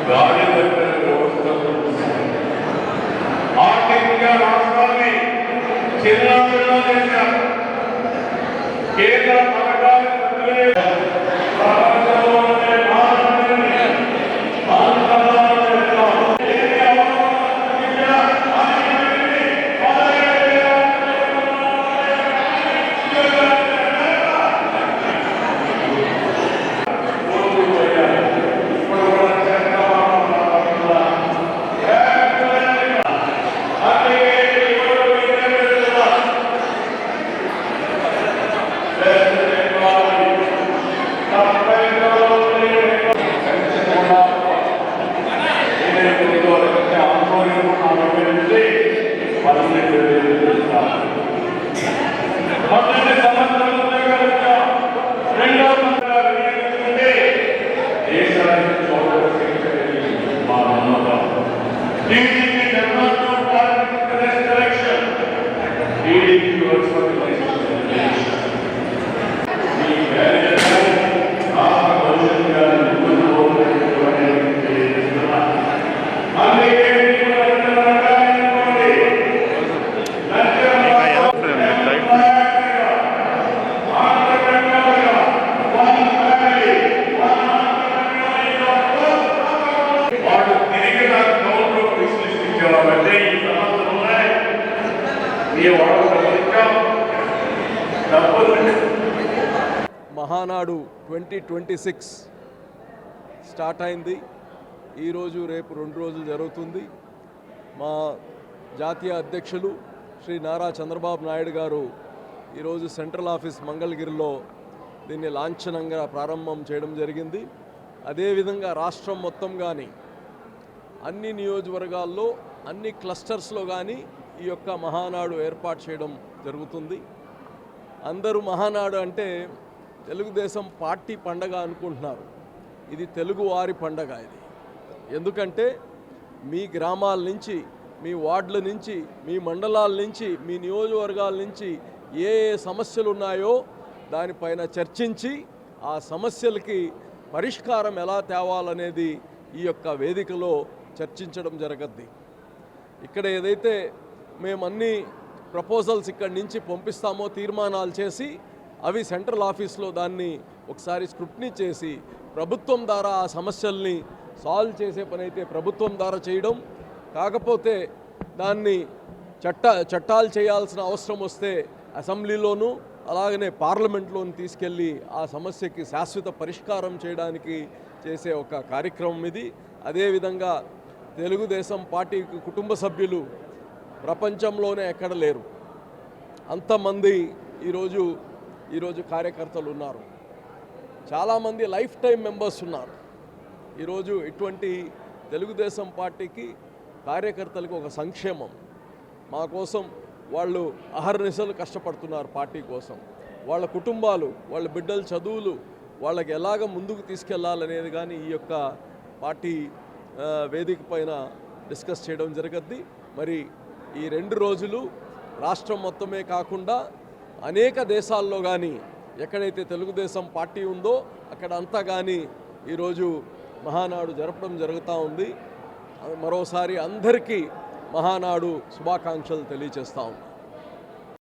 గాలి ఆర్థికంగా రాష్ట్రాన్ని చిన్నాభిన్నా చేశారు. కేంద్ర పథకాలు మహానాడు 2026 స్టార్ట్ అయింది. ఈరోజు రేపు 2 రోజులు జరుగుతుంది. మా జాతీయ అధ్యక్షులు శ్రీ నారా చంద్రబాబు నాయుడు గారు ఈరోజు సెంట్రల్ ఆఫీస్ మంగళగిరిలో దీన్ని లాంఛనంగా ప్రారంభం చేయడం జరిగింది. అదేవిధంగా రాష్ట్రం మొత్తం కానీ అన్ని నియోజకవర్గాల్లో అన్ని క్లస్టర్స్లో కానీ ఈ యొక్క మహానాడు ఏర్పాటు చేయడం జరుగుతుంది. అందరూ మహానాడు అంటే తెలుగుదేశం పార్టీ పండగ అనుకుంటున్నారు. ఇది తెలుగు వారి పండగ. ఇది ఎందుకంటే మీ గ్రామాల నుంచి, మీ వార్డుల నుంచి, మీ మండలాల నుంచి, మీ నియోజకవర్గాల నుంచి ఏ సమస్యలు ఉన్నాయో దానిపైన చర్చించి ఆ సమస్యలకి పరిష్కారం ఎలా తేవాలనేది ఈ యొక్క వేదికలో చర్చించడం జరగద్ది. ఇక్కడ ఏదైతే మేమన్నీ ప్రపోజల్స్ ఇక్కడి నుంచి పంపిస్తామో తీర్మానాలు చేసి అవి సెంట్రల్ ఆఫీస్లో దాన్ని ఒకసారి స్క్రూటినీ చేసి ప్రభుత్వం ద్వారా ఆ సమస్యల్ని సాల్వ్ చేసే పని అయితే ప్రభుత్వం ద్వారా చేయడం, కాకపోతే దాన్ని చట్టాలు చేయాల్సిన అవసరం వస్తే అసెంబ్లీలోనూ అలాగనే పార్లమెంట్లోనూ తీసుకెళ్ళి ఆ సమస్యకి శాశ్వత పరిష్కారం చేయడానికి చేసే ఒక కార్యక్రమం ఇది. అదేవిధంగా తెలుగుదేశం పార్టీ కుటుంబ సభ్యులు ప్రపంచంలోనే ఎక్కడ లేరు. అంతమంది ఈరోజు కార్యకర్తలు ఉన్నారు. చాలామంది లైఫ్ టైం మెంబర్స్ ఉన్నారు. ఈరోజు ఇటువంటి తెలుగుదేశం పార్టీకి కార్యకర్తలకు ఒక సంక్షేమం. మా కోసం వాళ్ళు అహర్నిశలు కష్టపడుతున్నారు. పార్టీ కోసం వాళ్ళ కుటుంబాలు, వాళ్ళ బిడ్డల చదువులు, వాళ్ళకి ఎలాగ ముందుకు తీసుకెళ్లాలనేది కానీ ఈ యొక్క పార్టీ వేదిక పైన డిస్కస్ చేయడం జరగద్ది. మరి ఈ 2 రోజులు రాష్ట్రం మొత్తమే కాకుండా అనేక దేశాల్లో కానీ ఎక్కడైతే తెలుగుదేశం పార్టీ ఉందో అక్కడ అంతా కానీ ఈరోజు మహానాడు జరపడం జరుగుతూ ఉంది. మరోసారి అందరికీ మహానాడు శుభాకాంక్షలు తెలియజేస్తా ఉన్నాం.